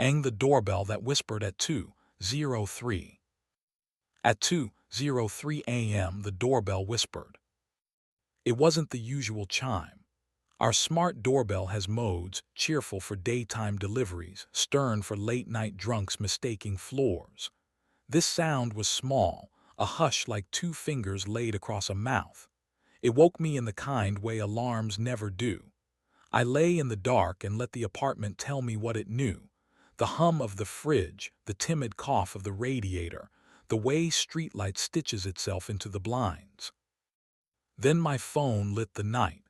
rang the doorbell that whispered at 2:03. At 2:03 a.m., the doorbell whispered. It wasn't the usual chime. Our smart doorbell has modes: cheerful for daytime deliveries, stern for late-night drunks mistaking floors. This sound was small, a hush like two fingers laid across a mouth. It woke me in the kind way alarms never do. I lay in the dark and let the apartment tell me what it knew. The hum of the fridge, the timid cough of the radiator, the way streetlight stitches itself into the blinds. Then my phone lit the night.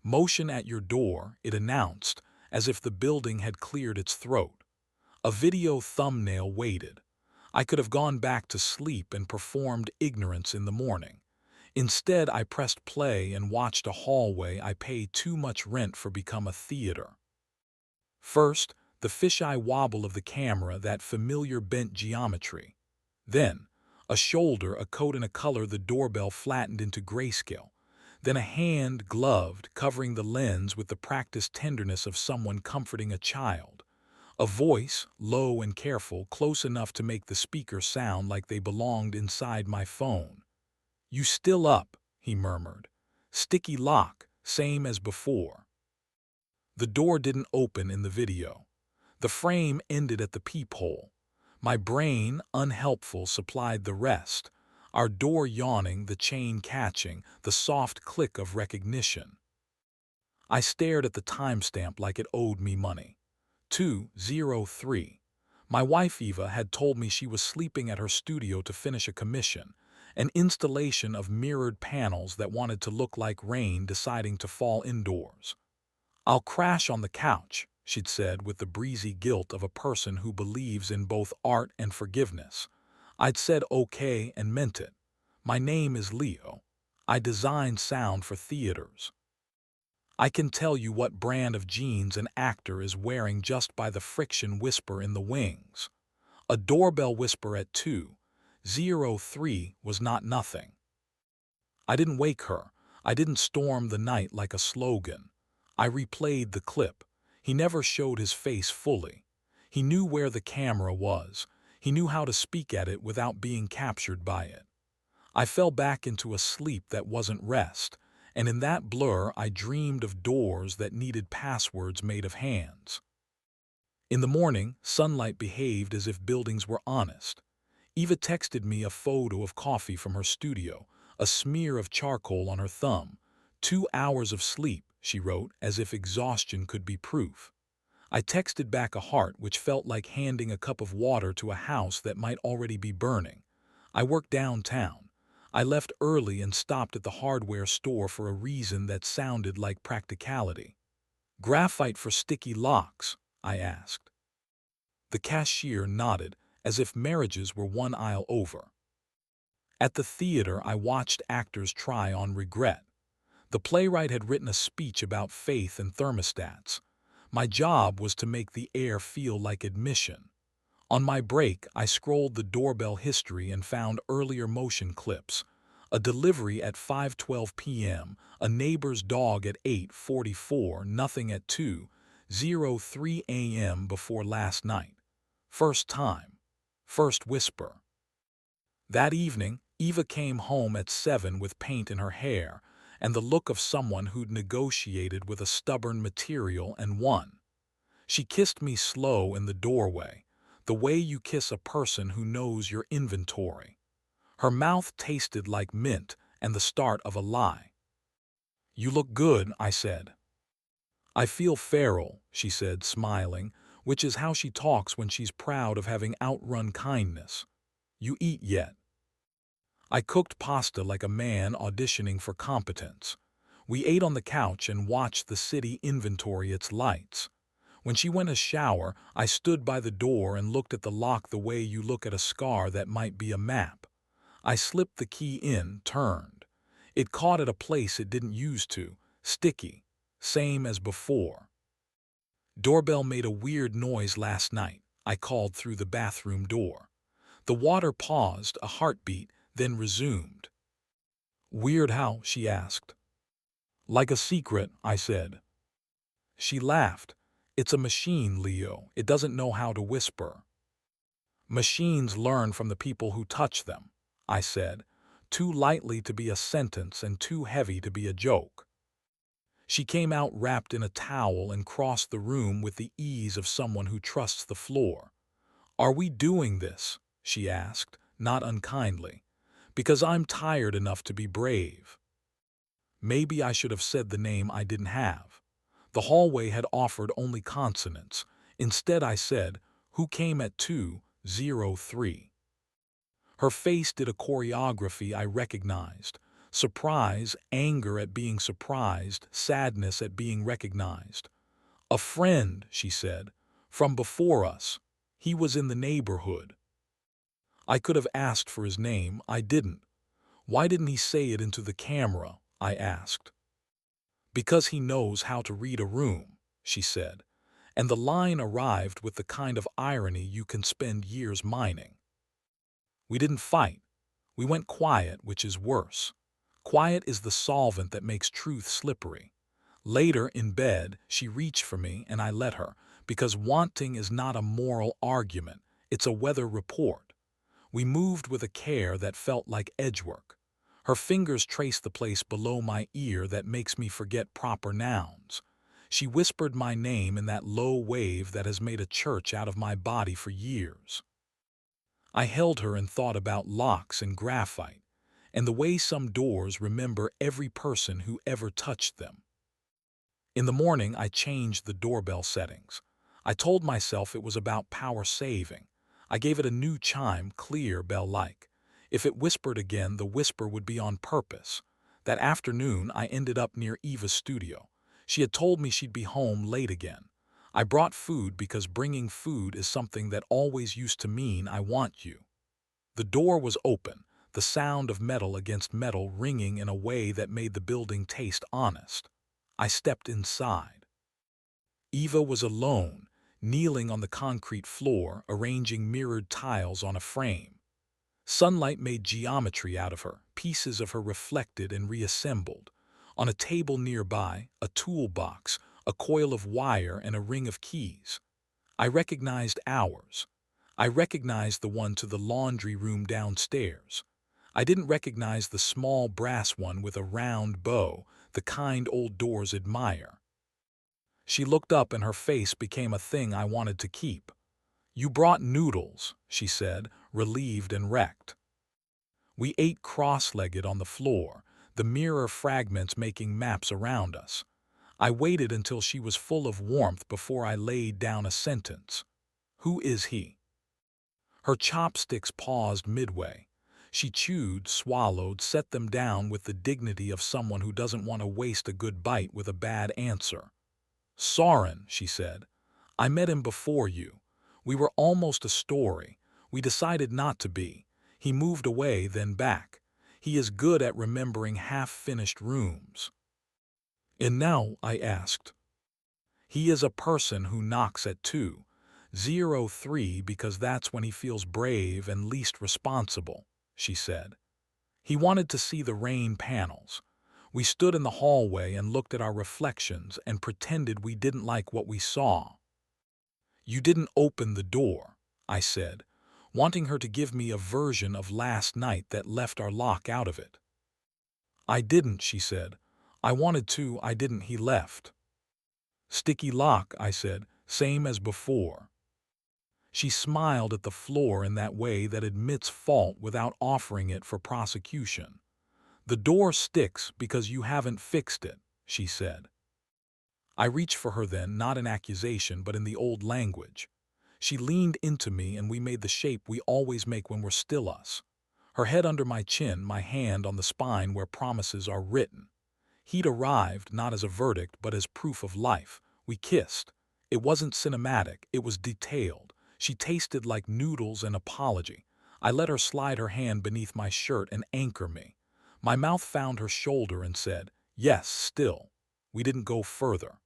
"Motion at your door," it announced, as if the building had cleared its throat. A video thumbnail waited. I could have gone back to sleep and performed ignorance in the morning. Instead, I pressed play and watched a hallway I pay too much rent for become a theater. First, the fisheye wobble of the camera, that familiar bent geometry. Then, a shoulder, a coat, and a color the doorbell flattened into grayscale. Then a hand, gloved, covering the lens with the practiced tenderness of someone comforting a child. A voice, low and careful, close enough to make the speaker sound like they belonged inside my phone. "You still up?" he murmured. "Sticky lock, same as before." The door didn't open in the video. The frame ended at the peephole. My brain, unhelpful, supplied the rest. Our door yawning, the chain catching, the soft click of recognition. I stared at the timestamp like it owed me money. 2:03. My wife Eva had told me she was sleeping at her studio to finish a commission, an installation of mirrored panels that wanted to look like rain deciding to fall indoors. "I'll crash on the couch," she'd said with the breezy guilt of a person who believes in both art and forgiveness. I'd said okay and meant it. My name is Leo. I design sound for theaters. I can tell you what brand of jeans an actor is wearing just by the friction whisper in the wings. A doorbell whisper at 2:03 was not nothing. I didn't wake her. I didn't storm the night like a slogan. I replayed the clip. He never showed his face fully. He knew where the camera was. He knew how to speak at it without being captured by it. I fell back into a sleep that wasn't rest, and in that blur I dreamed of doors that needed passwords made of hands. In the morning, sunlight behaved as if buildings were honest. Eva texted me a photo of coffee from her studio, a smear of charcoal on her thumb. 2 hours of sleep, she wrote, as if exhaustion could be proof. I texted back a heart which felt like handing a cup of water to a house that might already be burning. I worked downtown. I left early and stopped at the hardware store for a reason that sounded like practicality. "Graphite for sticky locks?" I asked. The cashier nodded, as if marriages were one aisle over. At the theater, I watched actors try on regret. The playwright had written a speech about faith and thermostats. My job was to make the air feel like admission. On my break, I scrolled the doorbell history and found earlier motion clips. A delivery at 5:12 p.m., a neighbor's dog at 8:44, nothing at 2:03 a.m. before last night. First time. First whisper. That evening, Eva came home at 7 with paint in her hair and the look of someone who'd negotiated with a stubborn material and won. She kissed me slow in the doorway, the way you kiss a person who knows your inventory. Her mouth tasted like mint and the start of a lie. "You look good," I said. "I feel feral," she said, smiling, which is how she talks when she's proud of having outrun kindness. "You eat yet?" I cooked pasta like a man auditioning for competence. We ate on the couch and watched the city inventory its lights. When she went to shower, I stood by the door and looked at the lock the way you look at a scar that might be a map. I slipped the key in, turned. It caught at a place it didn't use to, sticky, same as before. "Doorbell made a weird noise last night," I called through the bathroom door. The water paused, a heartbeat, then resumed. "Weird how?" she asked. "Like a secret," I said. She laughed. It's a machine, Leo. It doesn't know how to whisper. Machines learn from the people who touch them, I said, too lightly to be a sentence and too heavy to be a joke. She came out wrapped in a towel and crossed the room with the ease of someone who trusts the floor. "Are we doing this?" she asked, not unkindly. "Because I'm tired enough to be brave." Maybe I should have said the name I didn't have. The hallway had offered only consonants. Instead I said, "Who came at 2:03?" Her face did a choreography I recognized. Surprise, anger at being surprised, sadness at being recognized. "A friend," she said, "from before us. He was in the neighborhood." I could have asked for his name. I didn't. "Why didn't he say it into the camera?" I asked. "Because he knows how to read a room," she said, and the line arrived with the kind of irony you can spend years mining. We didn't fight. We went quiet, which is worse. Quiet is the solvent that makes truth slippery. Later, in bed, she reached for me and I let her, because wanting is not a moral argument, it's a weather report. We moved with a care that felt like edgework. Her fingers traced the place below my ear that makes me forget proper nouns. She whispered my name in that low wave that has made a church out of my body for years. I held her and thought about locks and graphite, and the way some doors remember every person who ever touched them. In the morning, I changed the doorbell settings. I told myself it was about power saving. I gave it a new chime, clear, bell-like. If it whispered again, the whisper would be on purpose. That afternoon, I ended up near Eva's studio. She had told me she'd be home late again. I brought food because bringing food is something that always used to mean I want you. The door was open, the sound of metal against metal ringing in a way that made the building taste honest. I stepped inside. Eva was alone, kneeling on the concrete floor, arranging mirrored tiles on a frame. Sunlight made geometry out of her, pieces of her reflected and reassembled. On a table nearby, a toolbox, a coil of wire, and a ring of keys. I recognized ours. I recognized the one to the laundry room downstairs. I didn't recognize the small brass one with a round bow, the kind old doors admire. She looked up and her face became a thing I wanted to keep. "You brought noodles," she said, relieved and wrecked. We ate cross-legged on the floor, the mirror fragments making maps around us. I waited until she was full of warmth before I laid down a sentence. "Who is he?" Her chopsticks paused midway. She chewed, swallowed, set them down with the dignity of someone who doesn't want to waste a good bite with a bad answer. "Soren," she said. "I met him before you. We were almost a story. We decided not to be. He moved away, then back. He is good at remembering half-finished rooms." "And now?" I asked. "He is a person who knocks at 2:03 because that's when he feels brave and least responsible," she said. "He wanted to see the rain panels. We stood in the hallway and looked at our reflections and pretended we didn't like what we saw." "You didn't open the door," I said, wanting her to give me a version of last night that left our lock out of it. "I didn't," she said. "I wanted to, I didn't, he left." "Sticky lock," I said, "same as before." She smiled at the floor in that way that admits fault without offering it for prosecution. "The door sticks because you haven't fixed it," she said. I reached for her then, not in accusation, but in the old language. She leaned into me and we made the shape we always make when we're still us. Her head under my chin, my hand on the spine where promises are written. He'd arrived, not as a verdict, but as proof of life. We kissed. It wasn't cinematic, it was detailed. She tasted like noodles and apology. I let her slide her hand beneath my shirt and anchor me. My mouth found her shoulder and said, "Yes, still." We didn't go further.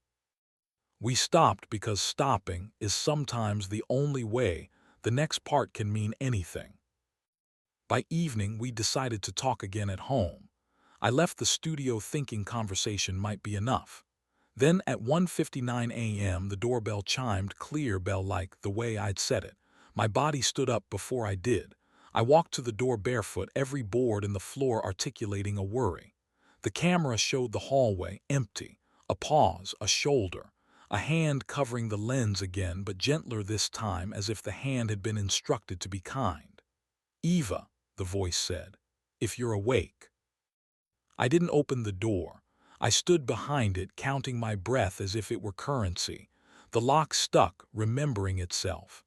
We stopped because stopping is sometimes the only way. The next part can mean anything. By evening, we decided to talk again at home. I left the studio thinking conversation might be enough. Then at 1:59 a.m. the doorbell chimed clear bell-like the way I'd set it. My body stood up before I did. I walked to the door barefoot, every board in the floor articulating a worry. The camera showed the hallway, empty. A pause, a shoulder, a hand covering the lens again, but gentler this time, as if the hand had been instructed to be kind. "Eva," the voice said, "if you're awake." I didn't open the door. I stood behind it, counting my breath as if it were currency. The lock stuck, remembering itself.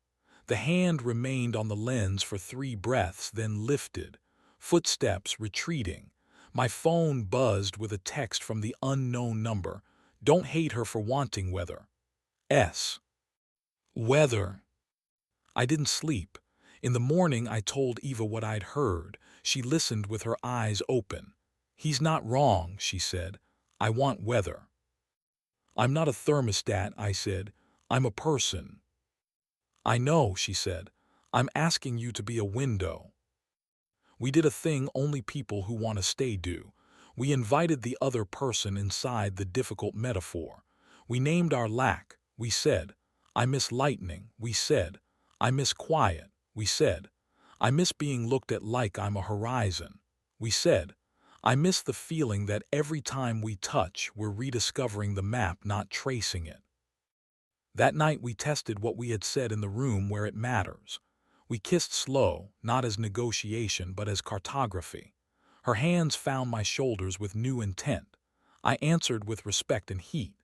The hand remained on the lens for 3 breaths, then lifted. Footsteps retreating. My phone buzzed with a text from the unknown number. "Don't hate her for wanting weather. S. Weather." I didn't sleep. In the morning I told Eva what I'd heard. She listened with her eyes open. "He's not wrong," she said. "I want weather." "I'm not a thermostat," I said. "I'm a person." "I know," she said. "I'm asking you to be a window." We did a thing only people who want to stay do. We invited the other person inside the difficult metaphor. We named our lack. We said, "I miss lightning." We said, "I miss quiet." We said, "I miss being looked at like I'm a horizon." We said, "I miss the feeling that every time we touch, we're rediscovering the map, not tracing it." That night we tested what we had said in the room where it matters. We kissed slow, not as negotiation but as cartography. Her hands found my shoulders with new intent. I answered with respect and heat.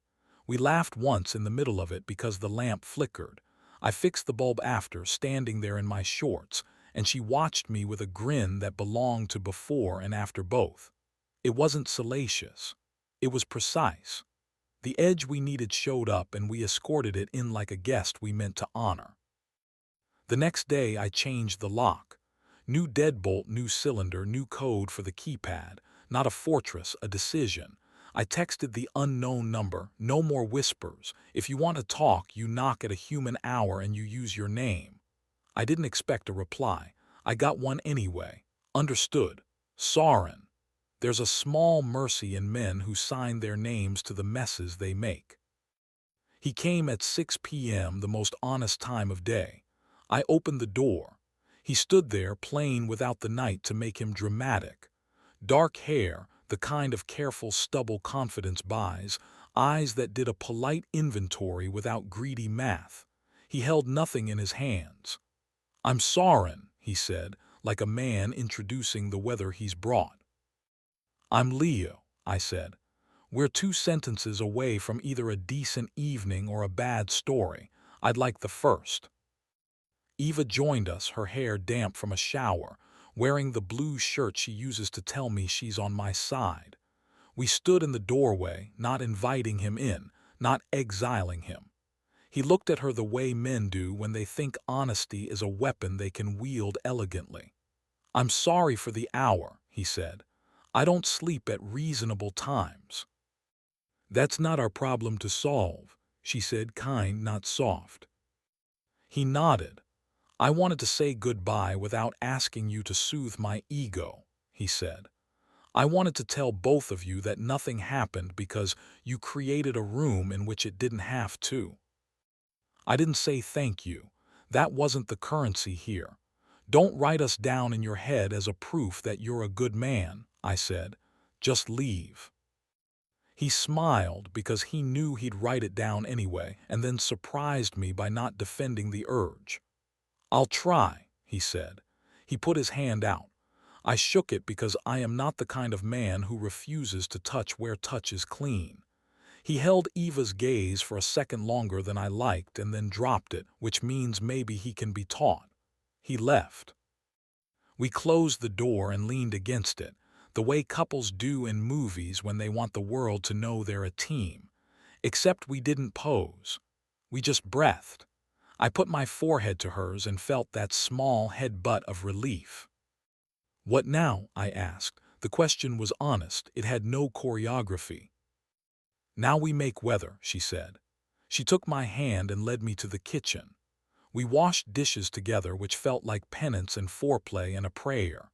We laughed once in the middle of it because the lamp flickered. I fixed the bulb after, standing there in my shorts, and she watched me with a grin that belonged to before and after both. It wasn't salacious. It was precise. The edge we needed showed up, and we escorted it in like a guest we meant to honor. The next day I changed the lock. New deadbolt, new cylinder, new code for the keypad. Not a fortress, a decision. I texted the unknown number. "No more whispers. If you want to talk, you knock at a human hour and you use your name." I didn't expect a reply. I got one anyway. "Understood. Soren." There's a small mercy in men who sign their names to the messes they make. He came at 6 p.m., the most honest time of day. I opened the door. He stood there, plain without the night to make him dramatic. Dark hair, the kind of careful stubble confidence buys, eyes that did a polite inventory without greedy math. He held nothing in his hands. "I'm Soren," he said, like a man introducing the weather he's brought. "I'm Leo," I said. "We're 2 sentences away from either a decent evening or a bad story. I'd like the first." Eva joined us, her hair damp from a shower, wearing the blue shirt she uses to tell me she's on my side. We stood in the doorway, not inviting him in, not exiling him. He looked at her the way men do when they think honesty is a weapon they can wield elegantly. "I'm sorry for the hour," he said. "I don't sleep at reasonable times." "That's not our problem to solve," she said, kind, not soft. He nodded. "I wanted to say goodbye without asking you to soothe my ego," he said. "I wanted to tell both of you that nothing happened because you created a room in which it didn't have to. I didn't say thank you. That wasn't the currency here. Don't write us down in your head as a proof that you're a good man," I said. "Just leave." He smiled because he knew he'd write it down anyway, and then surprised me by not defending the urge. "I'll try," he said. He put his hand out. I shook it because I am not the kind of man who refuses to touch where touch is clean. He held Eva's gaze for a second longer than I liked and then dropped it, which means maybe he can be taught. He left. We closed the door and leaned against it, the way couples do in movies when they want the world to know they're a team. Except we didn't pose. We just breathed. I put my forehead to hers and felt that small head-butt of relief. "What now?" I asked. The question was honest. It had no choreography. "Now we make weather," she said. She took my hand and led me to the kitchen. We washed dishes together, which felt like penance and foreplay and a prayer.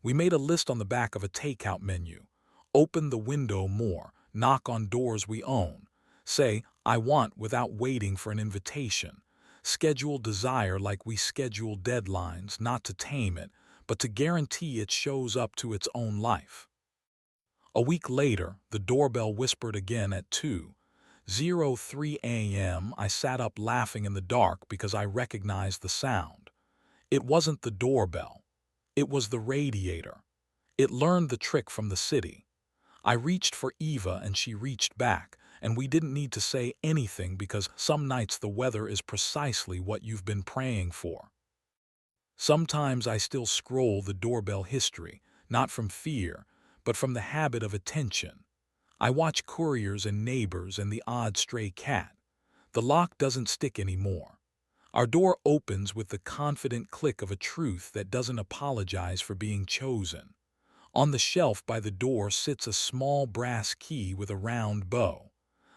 We made a list on the back of a takeout menu. Open the window more, knock on doors we own, Say, I want without waiting for an invitation. Schedule desire like we schedule deadlines, not to tame it, but to guarantee it shows up to its own life. A week later, the doorbell whispered again at 2:03 a.m. I sat up laughing in the dark because I recognized the sound. It wasn't the doorbell. It was the radiator. It learned the trick from the city. I reached for Eva and she reached back, and we didn't need to say anything because some nights the weather is precisely what you've been praying for. Sometimes I still scroll the doorbell history, not from fear, but from the habit of attention. I watch couriers and neighbors and the odd stray cat. The lock doesn't stick anymore. Our door opens with the confident click of a truth that doesn't apologize for being chosen. On the shelf by the door sits a small brass key with a round bow.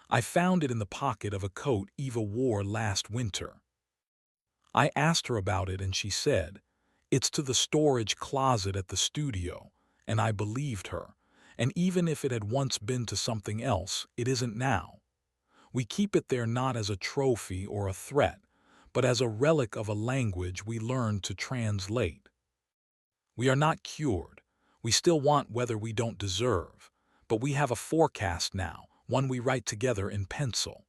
I found it in the pocket of a coat Eva wore last winter. I asked her about it and she said, "It's to the storage closet at the studio," and I believed her. And even if it had once been to something else, it isn't now. We keep it there not as a trophy or a threat, but as a relic of a language we learned to translate. We are not cured. We still want whether we don't deserve. But we have a forecast now, one we write together in pencil.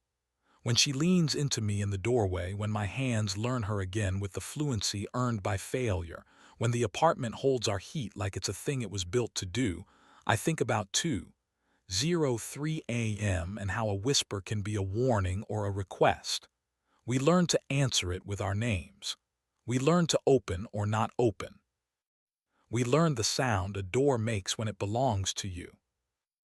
When she leans into me in the doorway, when my hands learn her again with the fluency earned by failure, when the apartment holds our heat like it's a thing it was built to do, I think about 2:03 a.m. and how a whisper can be a warning or a request. We learn to answer it with our names. We learn to open or not open. We learn the sound a door makes when it belongs to you.